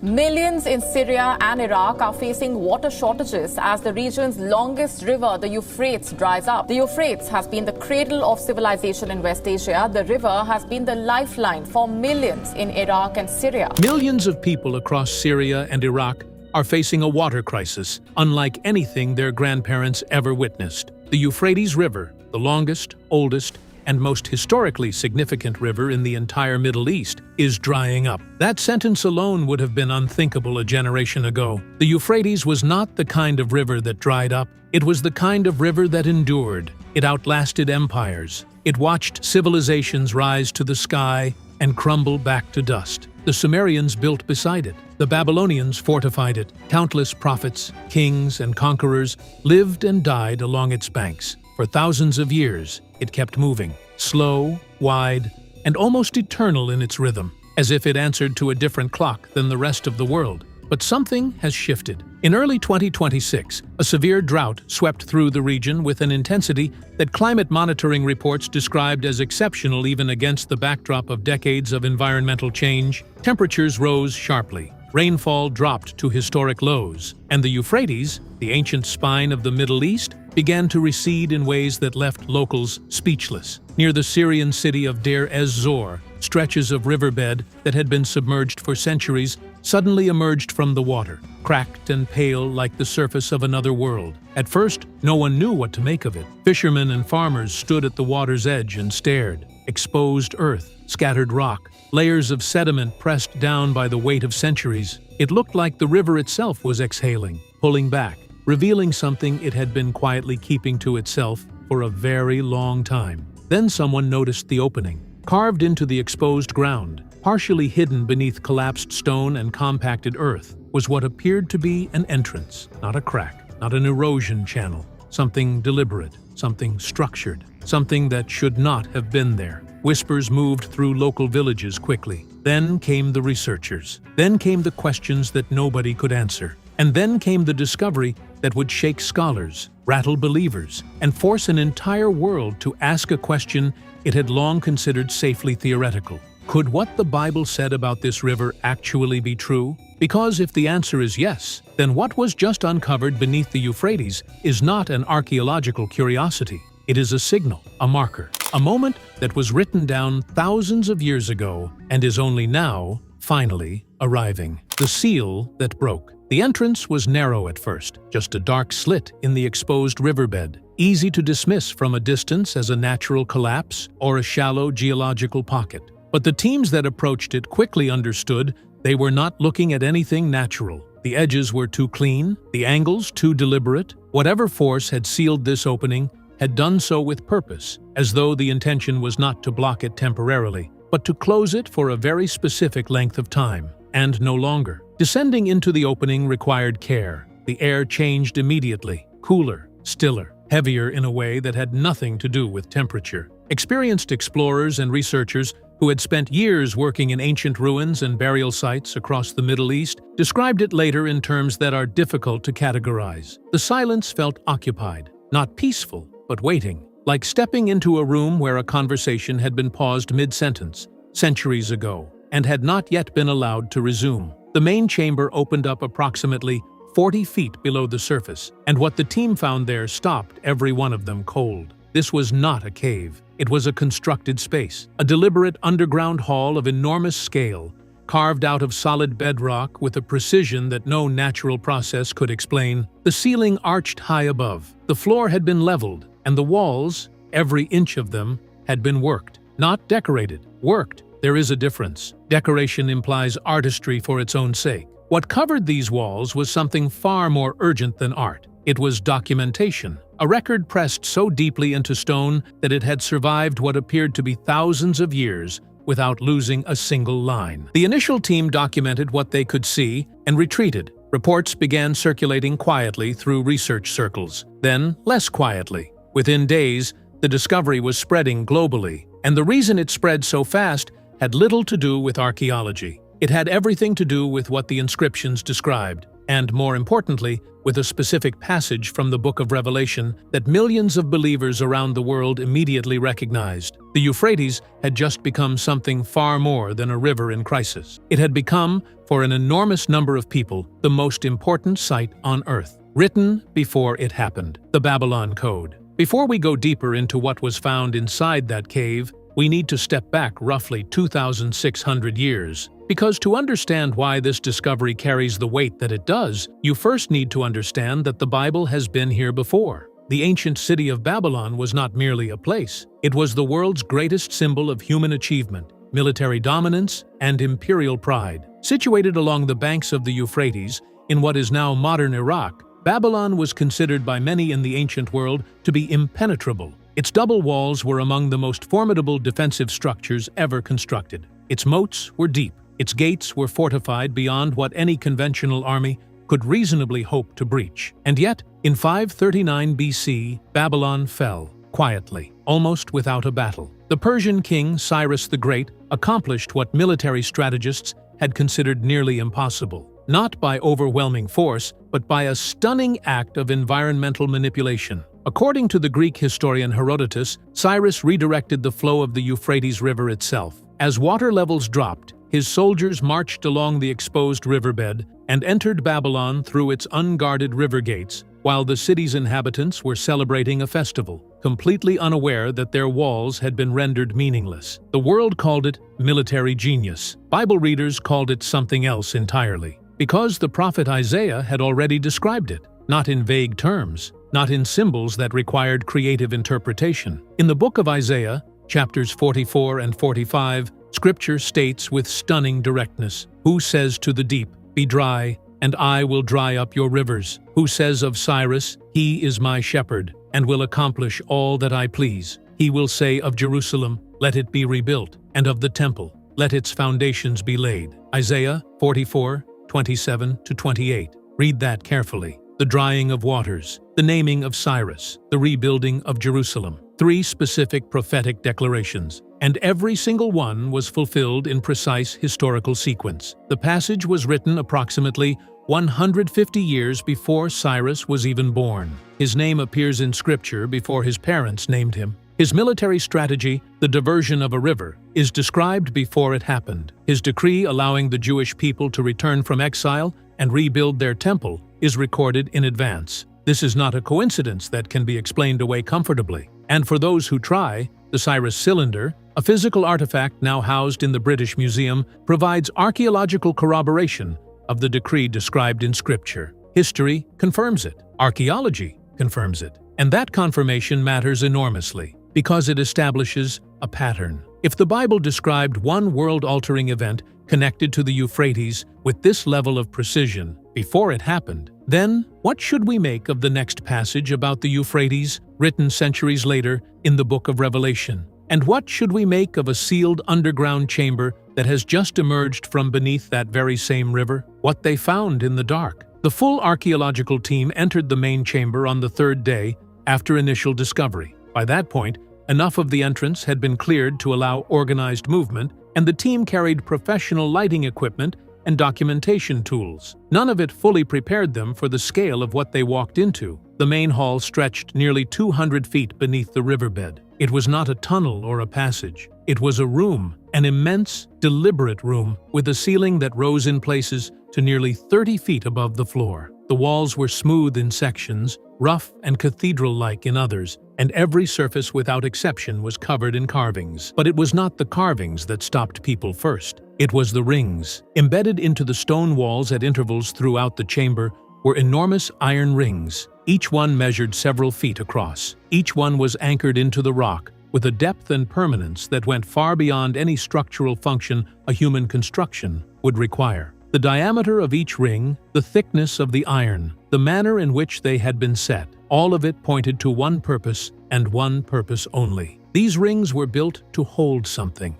Millions in Syria and Iraq are facing water shortages as the region's longest river, the Euphrates, dries up. The Euphrates has been the cradle of civilization in West Asia. The river has been the lifeline for millions in Iraq and Syria. Millions of people across Syria and Iraq are facing a water crisis unlike anything their grandparents ever witnessed. The Euphrates River, the longest, oldest, and most historically significant river in the entire Middle East, is drying up. That sentence alone would have been unthinkable a generation ago. The Euphrates was not the kind of river that dried up. It was the kind of river that endured. It outlasted empires. It watched civilizations rise to the sky and crumble back to dust. The Sumerians built beside it. The Babylonians fortified it. Countless prophets, kings, and conquerors lived and died along its banks. For thousands of years, it kept moving, slow, wide, and almost eternal in its rhythm, as if it answered to a different clock than the rest of the world. But something has shifted. In early 2026, a severe drought swept through the region with an intensity that climate monitoring reports described as exceptional even against the backdrop of decades of environmental change. Temperatures rose sharply. Rainfall dropped to historic lows, and the Euphrates, the ancient spine of the Middle East, began to recede in ways that left locals speechless. Near the Syrian city of Deir ez-Zor, stretches of riverbed that had been submerged for centuries suddenly emerged from the water, cracked and pale like the surface of another world. At first, no one knew what to make of it. Fishermen and farmers stood at the water's edge and stared. Exposed earth, scattered rock, layers of sediment pressed down by the weight of centuries. It looked like the river itself was exhaling, pulling back, revealing something it had been quietly keeping to itself for a very long time. Then someone noticed the opening. Carved into the exposed ground, partially hidden beneath collapsed stone and compacted earth, was what appeared to be an entrance, not a crack, not an erosion channel. Something deliberate, something structured, something that should not have been there. Whispers moved through local villages quickly. Then came the researchers. Then came the questions that nobody could answer. And then came the discovery that would shake scholars, rattle believers, and force an entire world to ask a question it had long considered safely theoretical. Could what the Bible said about this river actually be true? Because if the answer is yes, then what was just uncovered beneath the Euphrates is not an archaeological curiosity. It is a signal, a marker, a moment that was written down thousands of years ago and is only now, finally, arriving. The seal that broke. The entrance was narrow at first, just a dark slit in the exposed riverbed, easy to dismiss from a distance as a natural collapse or a shallow geological pocket. But the teams that approached it quickly understood they were not looking at anything natural. The edges were too clean, the angles too deliberate. Whatever force had sealed this opening had done so with purpose, as though the intention was not to block it temporarily, but to close it for a very specific length of time, and no longer. Descending into the opening required care. The air changed immediately, cooler, stiller, heavier in a way that had nothing to do with temperature. Experienced explorers and researchers who had spent years working in ancient ruins and burial sites across the Middle East described it later in terms that are difficult to categorize. The silence felt occupied, not peaceful, but waiting, like stepping into a room where a conversation had been paused mid-sentence, centuries ago, and had not yet been allowed to resume. The main chamber opened up approximately 40 feet below the surface, and what the team found there stopped every one of them cold. This was not a cave. It was a constructed space, a deliberate underground hall of enormous scale, carved out of solid bedrock with a precision that no natural process could explain. The ceiling arched high above. The floor had been leveled, and the walls, every inch of them, had been worked. Not decorated, worked. There is a difference. Decoration implies artistry for its own sake. What covered these walls was something far more urgent than art. It was documentation, a record pressed so deeply into stone that it had survived what appeared to be thousands of years without losing a single line. The initial team documented what they could see and retreated. Reports began circulating quietly through research circles, then less quietly. Within days, the discovery was spreading globally, and the reason it spread so fast had little to do with archaeology. It had everything to do with what the inscriptions described. and, more importantly, with a specific passage from the Book of Revelation that millions of believers around the world immediately recognized. The Euphrates had just become something far more than a river in crisis. It had become, for an enormous number of people, the most important site on earth. Written before it happened, the Babylon Code. Before we go deeper into what was found inside that cave, we need to step back roughly 2,600 years. Because to understand why this discovery carries the weight that it does, you first need to understand that the Bible has been here before. The ancient city of Babylon was not merely a place. It was the world's greatest symbol of human achievement, military dominance, and imperial pride. Situated along the banks of the Euphrates, in what is now modern Iraq, Babylon was considered by many in the ancient world to be impenetrable. Its double walls were among the most formidable defensive structures ever constructed. Its moats were deep. Its gates were fortified beyond what any conventional army could reasonably hope to breach. And yet, in 539 BC, Babylon fell, quietly, almost without a battle. The Persian king Cyrus the Great accomplished what military strategists had considered nearly impossible. Not by overwhelming force, but by a stunning act of environmental manipulation. According to the Greek historian Herodotus, Cyrus redirected the flow of the Euphrates River itself. As water levels dropped, his soldiers marched along the exposed riverbed and entered Babylon through its unguarded river gates, while the city's inhabitants were celebrating a festival, completely unaware that their walls had been rendered meaningless. The world called it military genius. Bible readers called it something else entirely, because the prophet Isaiah had already described it, not in vague terms, not in symbols that required creative interpretation. In the book of Isaiah, chapters 44 and 45, Scripture states with stunning directness, "Who says to the deep, 'Be dry,' and I will dry up your rivers? Who says of Cyrus, 'He is my shepherd, and will accomplish all that I please?' He will say of Jerusalem, 'Let it be rebuilt,' and of the temple, 'Let its foundations be laid.'" Isaiah 44, 27-28. Read that carefully. The drying of waters, the naming of Cyrus, the rebuilding of Jerusalem. 3 specific prophetic declarations, and every single one was fulfilled in precise historical sequence. The passage was written approximately 150 years before Cyrus was even born. His name appears in Scripture before his parents named him. His military strategy, the diversion of a river, is described before it happened. His decree allowing the Jewish people to return from exile and rebuild their temple is recorded in advance. This is not a coincidence that can be explained away comfortably. And for those who try, the Cyrus cylinder, a physical artifact now housed in the British Museum, provides archaeological corroboration of the decree described in Scripture. History confirms it. Archaeology confirms it. And that confirmation matters enormously, because it establishes a pattern. If the Bible described one world-altering event connected to the Euphrates with this level of precision before it happened, then what should we make of the next passage about the Euphrates, written centuries later in the book of Revelation? And what should we make of a sealed underground chamber that has just emerged from beneath that very same river? What they found in the dark. The full archaeological team entered the main chamber on the 3rd day after initial discovery. By that point, enough of the entrance had been cleared to allow organized movement, and the team carried professional lighting equipment and documentation tools. None of it fully prepared them for the scale of what they walked into. The main hall stretched nearly 200 feet beneath the riverbed. It was not a tunnel or a passage. It was a room, an immense, deliberate room with a ceiling that rose in places to nearly 30 feet above the floor. The walls were smooth in sections, rough and cathedral-like in others, and every surface without exception was covered in carvings. But it was not the carvings that stopped people first. It was the rings. Embedded into the stone walls at intervals throughout the chamber were enormous iron rings. Each one measured several feet across. Each one was anchored into the rock, with a depth and permanence that went far beyond any structural function a human construction would require. The diameter of each ring, the thickness of the iron, the manner in which they had been set, all of it pointed to one purpose and one purpose only. These rings were built to hold something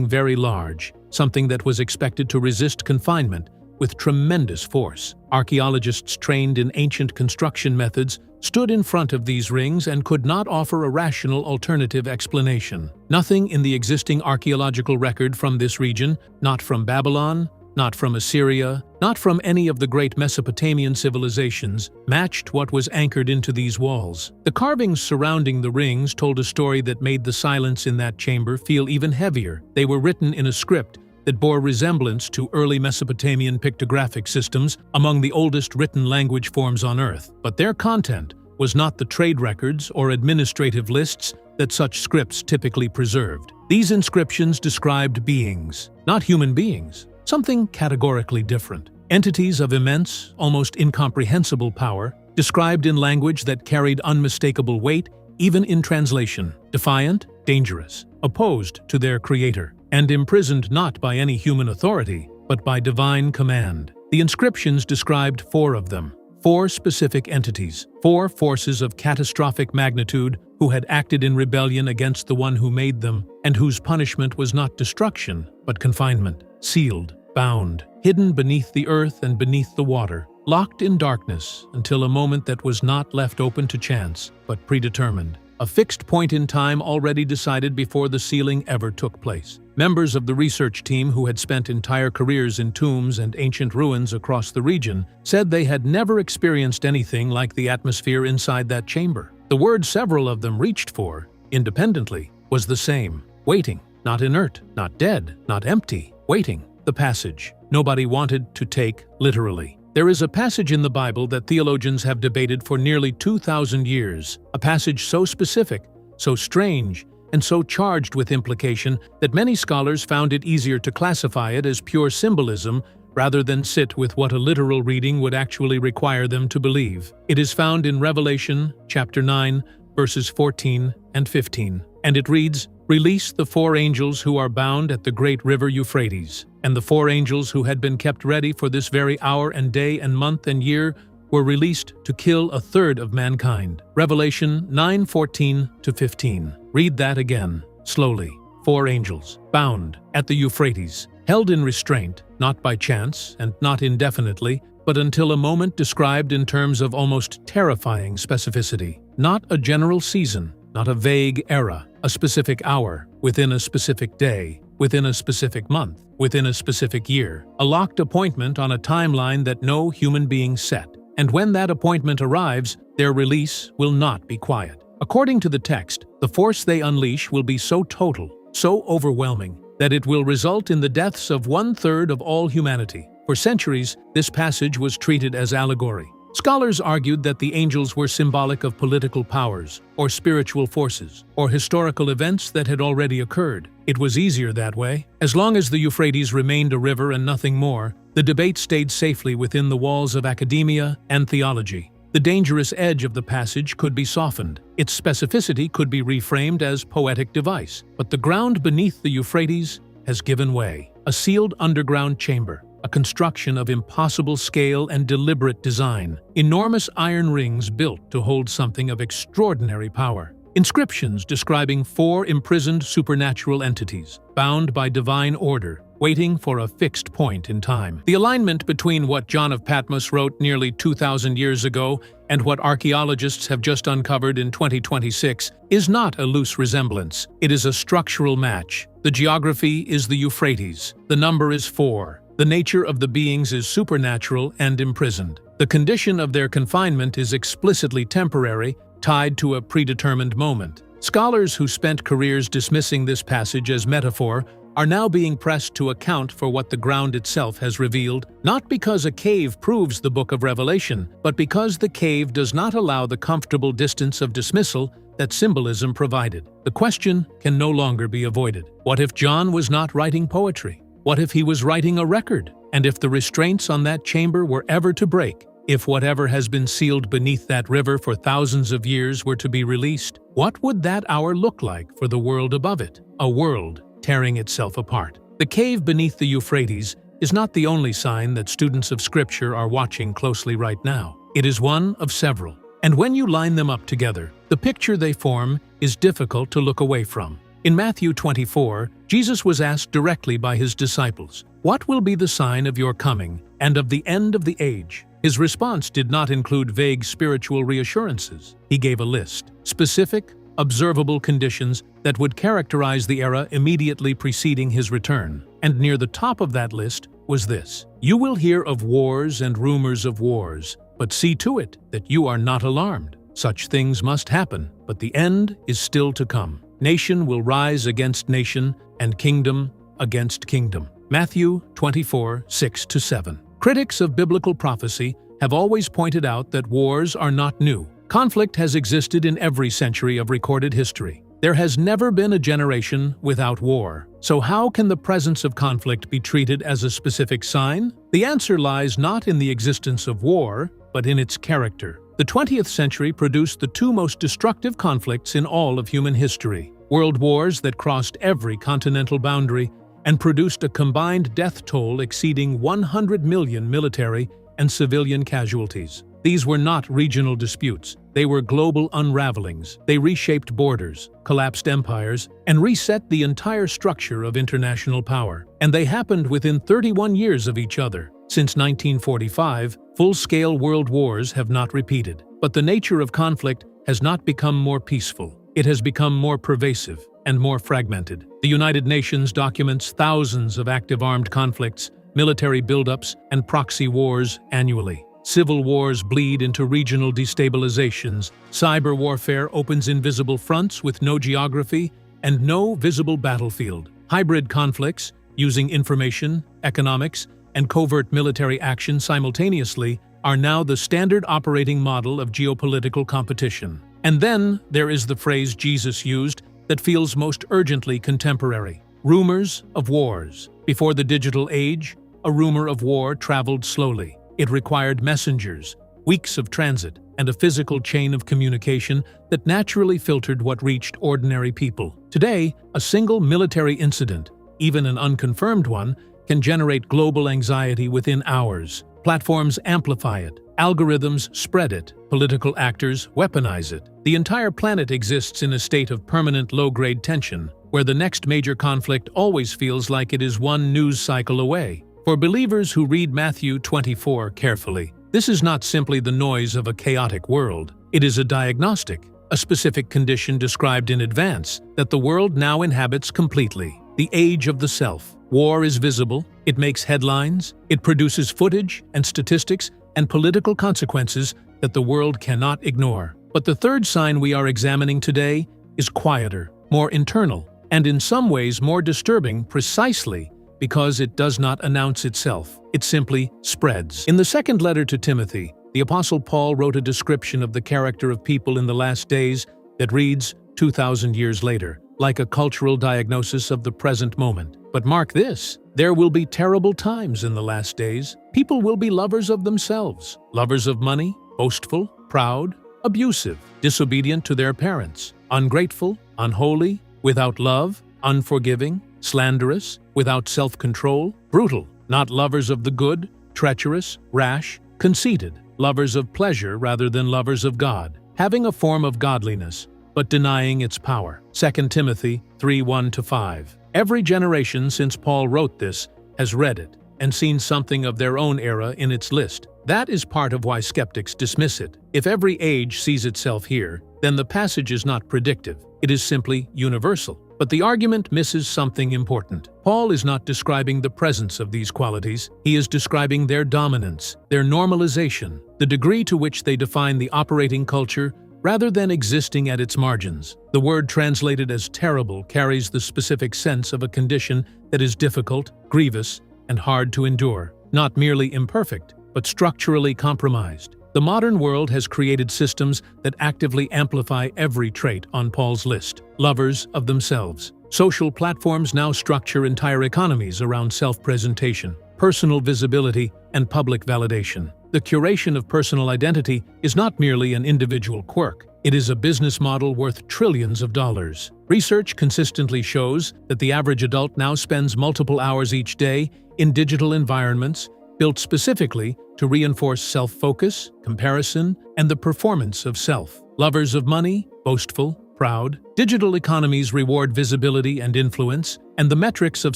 very large, something that was expected to resist confinement with tremendous force. Archaeologists trained in ancient construction methods stood in front of these rings and could not offer a rational alternative explanation. Nothing in the existing archaeological record from this region, not from Babylon, not from Assyria, not from any of the great Mesopotamian civilizations, matched what was anchored into these walls. The carvings surrounding the rings told a story that made the silence in that chamber feel even heavier. They were written in a script that bore resemblance to early Mesopotamian pictographic systems, among the oldest written language forms on Earth. But their content was not the trade records or administrative lists that such scripts typically preserved. These inscriptions described beings, not human beings, something categorically different. Entities of immense, almost incomprehensible power, described in language that carried unmistakable weight, even in translation. Defiant, dangerous, opposed to their creator, and imprisoned not by any human authority, but by divine command. The inscriptions described 4 of them, 4 specific entities, 4 forces of catastrophic magnitude who had acted in rebellion against the one who made them, and whose punishment was not destruction, but confinement, sealed, bound, hidden beneath the earth and beneath the water, locked in darkness until a moment that was not left open to chance, but predetermined. A fixed point in time already decided before the sealing ever took place. Members of the research team who had spent entire careers in tombs and ancient ruins across the region said they had never experienced anything like the atmosphere inside that chamber. The word several of them reached for, independently, was the same: waiting. Not inert, not dead, not empty, waiting. The passage nobody wanted to take literally. There is a passage in the Bible that theologians have debated for nearly 2,000 years, a passage so specific, so strange, and so charged with implication that many scholars found it easier to classify it as pure symbolism rather than sit with what a literal reading would actually require them to believe. It is found in Revelation chapter 9, verses 14 and 15, and it reads, "Release the 4 angels who are bound at the great river Euphrates." And the 4 angels who had been kept ready for this very hour and day and month and year were released to kill 1/3 of mankind. Revelation 9:14-15. Read that again, slowly. 4 angels, bound at the Euphrates, held in restraint, not by chance and not indefinitely, but until a moment described in terms of almost terrifying specificity. Not a general season, not a vague era, a specific hour, within a specific day, within a specific month, within a specific year, a locked appointment on a timeline that no human being set. And when that appointment arrives, their release will not be quiet. According to the text, the force they unleash will be so total, so overwhelming, that it will result in the deaths of 1/3 of all humanity. For centuries, this passage was treated as allegory. Scholars argued that the angels were symbolic of political powers, or spiritual forces, or historical events that had already occurred. It was easier that way. As long as the Euphrates remained a river and nothing more, the debate stayed safely within the walls of academia and theology. The dangerous edge of the passage could be softened. Its specificity could be reframed as poetic device. But the ground beneath the Euphrates has given way. A sealed underground chamber, a construction of impossible scale and deliberate design, enormous iron rings built to hold something of extraordinary power. Inscriptions describing 4 imprisoned supernatural entities, bound by divine order, waiting for a fixed point in time. The alignment between what John of Patmos wrote nearly 2,000 years ago and what archaeologists have just uncovered in 2026 is not a loose resemblance. It is a structural match. The geography is the Euphrates. The number is 4. The nature of the beings is supernatural and imprisoned. The condition of their confinement is explicitly temporary, tied to a predetermined moment. Scholars who spent careers dismissing this passage as metaphor are now being pressed to account for what the ground itself has revealed, not because a cave proves the book of Revelation, but because the cave does not allow the comfortable distance of dismissal that symbolism provided. The question can no longer be avoided. What if John was not writing poetry? What if he was writing a record? And if the restraints on that chamber were ever to break? If whatever has been sealed beneath that river for thousands of years were to be released? What would that hour look like for the world above it? A world tearing itself apart. The cave beneath the Euphrates is not the only sign that students of Scripture are watching closely right now. It is one of several. And when you line them up together, the picture they form is difficult to look away from. In Matthew 24, Jesus was asked directly by his disciples, "What will be the sign of your coming and of the end of the age?" His response did not include vague spiritual reassurances. He gave a list, specific, observable conditions that would characterize the era immediately preceding his return. And near the top of that list was this: "You will hear of wars and rumors of wars, but see to it that you are not alarmed. Such things must happen, but the end is still to come. Nation will rise against nation, and kingdom against kingdom." Matthew 24, 6-7. Critics of biblical prophecy have always pointed out that wars are not new. Conflict has existed in every century of recorded history. There has never been a generation without war. So how can the presence of conflict be treated as a specific sign? The answer lies not in the existence of war, but in its character. The 20th century produced the two most destructive conflicts in all of human history: world wars that crossed every continental boundary and produced a combined death toll exceeding 100 million military and civilian casualties. These were not regional disputes. They were global unravelings. They reshaped borders, collapsed empires, and reset the entire structure of international power. And they happened within 31 years of each other. Since 1945, full-scale world wars have not repeated. But the nature of conflict has not become more peaceful. It has become more pervasive and more fragmented. The United Nations documents thousands of active armed conflicts, military buildups, and proxy wars annually. Civil wars bleed into regional destabilizations. Cyber warfare opens invisible fronts with no geography and no visible battlefield. Hybrid conflicts, using information, economics, and covert military action simultaneously, are now the standard operating model of geopolitical competition. And then there is the phrase Jesus used that feels most urgently contemporary: rumors of wars. Before the digital age, a rumor of war traveled slowly. It required messengers, weeks of transit, and a physical chain of communication that naturally filtered what reached ordinary people. Today, a single military incident, even an unconfirmed one, can generate global anxiety within hours. Platforms amplify it, algorithms spread it, political actors weaponize it. The entire planet exists in a state of permanent low-grade tension, where the next major conflict always feels like it is one news cycle away. For believers who read Matthew 24 carefully, this is not simply the noise of a chaotic world. It is a diagnostic, a specific condition described in advance that the world now inhabits completely: the age of the self. War is visible, it makes headlines, it produces footage and statistics and political consequences that the world cannot ignore. But the third sign we are examining today is quieter, more internal, and in some ways more disturbing precisely because it does not announce itself. It simply spreads. In the second letter to Timothy, the Apostle Paul wrote a description of the character of people in the last days that reads 2,000 years later, like a cultural diagnosis of the present moment. But mark this: there will be terrible times in the last days. People will be lovers of themselves, lovers of money, boastful, proud, abusive, disobedient to their parents, ungrateful, unholy, without love, unforgiving, slanderous, without self-control, brutal, not lovers of the good, treacherous, rash, conceited, lovers of pleasure rather than lovers of God, having a form of godliness, but denying its power. 2 Timothy 3:1-5. Every generation since Paul wrote this has read it and seen something of their own era in its list. That is part of why skeptics dismiss it. If every age sees itself here, then the passage is not predictive. It is simply universal. But the argument misses something important. Paul is not describing the presence of these qualities. He is describing their dominance, their normalization, the degree to which they define the operating culture rather than existing at its margins. The word translated as terrible carries the specific sense of a condition that is difficult, grievous, and hard to endure, not merely imperfect, but structurally compromised. The modern world has created systems that actively amplify every trait on Paul's list: lovers of themselves. Social platforms now structure entire economies around self-presentation, personal visibility, and public validation. The curation of personal identity is not merely an individual quirk. It is a business model worth trillions of dollars. Research consistently shows that the average adult now spends multiple hours each day in digital environments built specifically to reinforce self-focus, comparison, and the performance of self. Lovers of money, boastful, proud, digital economies reward visibility and influence, and the metrics of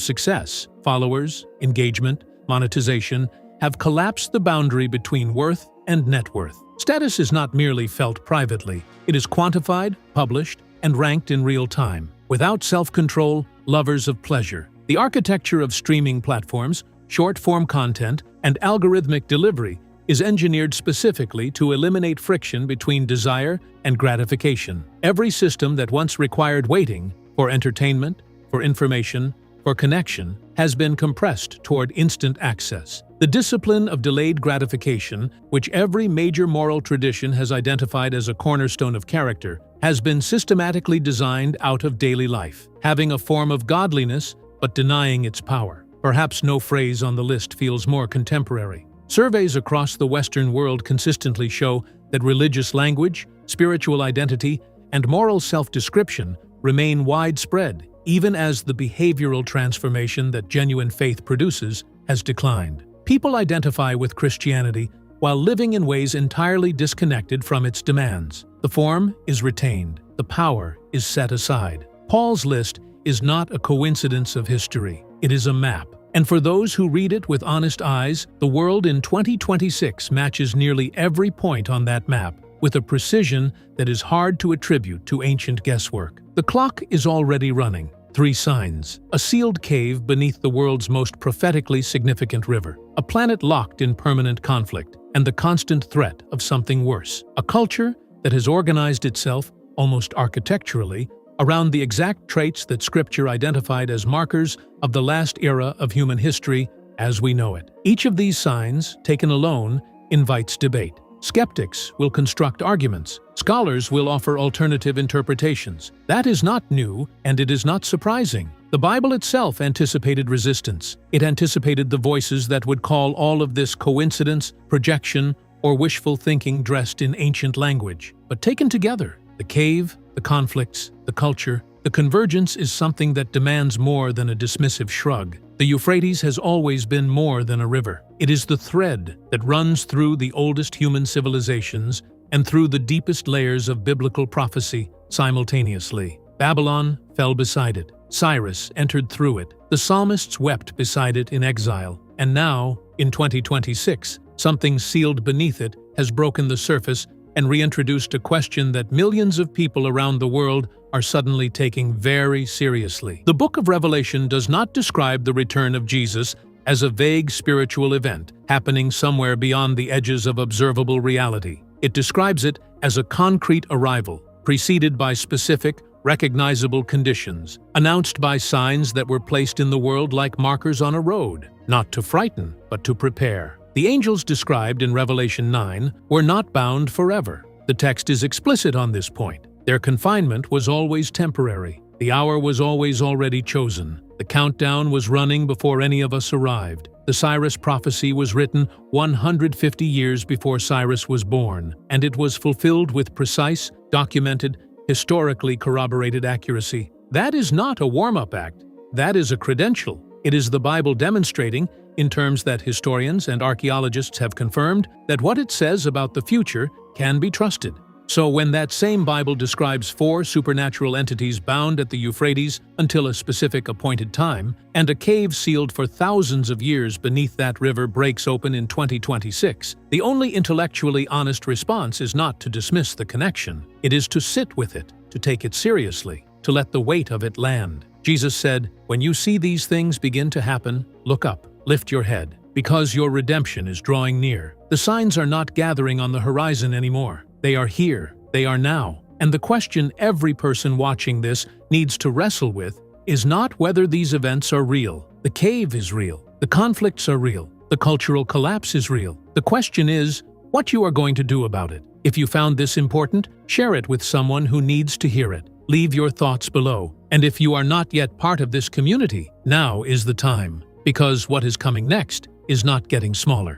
success, followers, engagement, monetization, have collapsed the boundary between worth and net worth. Status is not merely felt privately. It is quantified, published, and ranked in real time. Without self-control, lovers of pleasure. The architecture of streaming platforms, short-form content, and algorithmic delivery is engineered specifically to eliminate friction between desire and gratification. Every system that once required waiting for entertainment, for information, for connection has been compressed toward instant access. The discipline of delayed gratification, which every major moral tradition has identified as a cornerstone of character, has been systematically designed out of daily life, having a form of godliness but denying its power. Perhaps no phrase on the list feels more contemporary. Surveys across the Western world consistently show that religious language, spiritual identity, and moral self-description remain widespread, even as the behavioral transformation that genuine faith produces has declined. People identify with Christianity while living in ways entirely disconnected from its demands. The form is retained, the power is set aside. Paul's list is not a coincidence of history, it is a map. And for those who read it with honest eyes, the world in 2026 matches nearly every point on that map with a precision that is hard to attribute to ancient guesswork. The clock is already running. 3 signs: a sealed cave beneath the world's most prophetically significant river, a planet locked in permanent conflict, and the constant threat of something worse. A culture that has organized itself, almost architecturally, around the exact traits that Scripture identified as markers of the last era of human history as we know it. Each of these signs, taken alone, invites debate. Skeptics will construct arguments. Scholars will offer alternative interpretations. That is not new, and it is not surprising. The Bible itself anticipated resistance. It anticipated the voices that would call all of this coincidence, projection, or wishful thinking dressed in ancient language. But taken together, the cave, the conflicts, the culture, the convergence is something that demands more than a dismissive shrug. The Euphrates has always been more than a river. It is the thread that runs through the oldest human civilizations and through the deepest layers of biblical prophecy simultaneously. Babylon fell beside it. Cyrus entered through it. The psalmists wept beside it in exile. And now, in 2026, something sealed beneath it has broken the surface and reintroduced a question that millions of people around the world are suddenly taking very seriously. The book of Revelation does not describe the return of Jesus as a vague spiritual event happening somewhere beyond the edges of observable reality. It describes it as a concrete arrival, preceded by specific, recognizable conditions, announced by signs that were placed in the world like markers on a road, not to frighten, but to prepare. The angels described in Revelation 9 were not bound forever. The text is explicit on this point. Their confinement was always temporary. The hour was always already chosen. The countdown was running before any of us arrived. The Cyrus prophecy was written 150 years before Cyrus was born, and it was fulfilled with precise, documented, historically corroborated accuracy. That is not a warm-up act. That is a credential. It is the Bible demonstrating, in terms that historians and archaeologists have confirmed, that what it says about the future can be trusted. So when that same Bible describes 4 supernatural entities bound at the Euphrates until a specific appointed time, and a cave sealed for thousands of years beneath that river breaks open in 2026, the only intellectually honest response is not to dismiss the connection. It is to sit with it, to take it seriously, to let the weight of it land. Jesus said, "When you see these things begin to happen, look up, lift your head, because your redemption is drawing near." The signs are not gathering on the horizon anymore. They are here, they are now. And the question every person watching this needs to wrestle with is not whether these events are real. The cave is real. The conflicts are real. The cultural collapse is real. The question is what you are going to do about it. If you found this important, share it with someone who needs to hear it. Leave your thoughts below. And if you are not yet part of this community, now is the time. Because what is coming next is not getting smaller.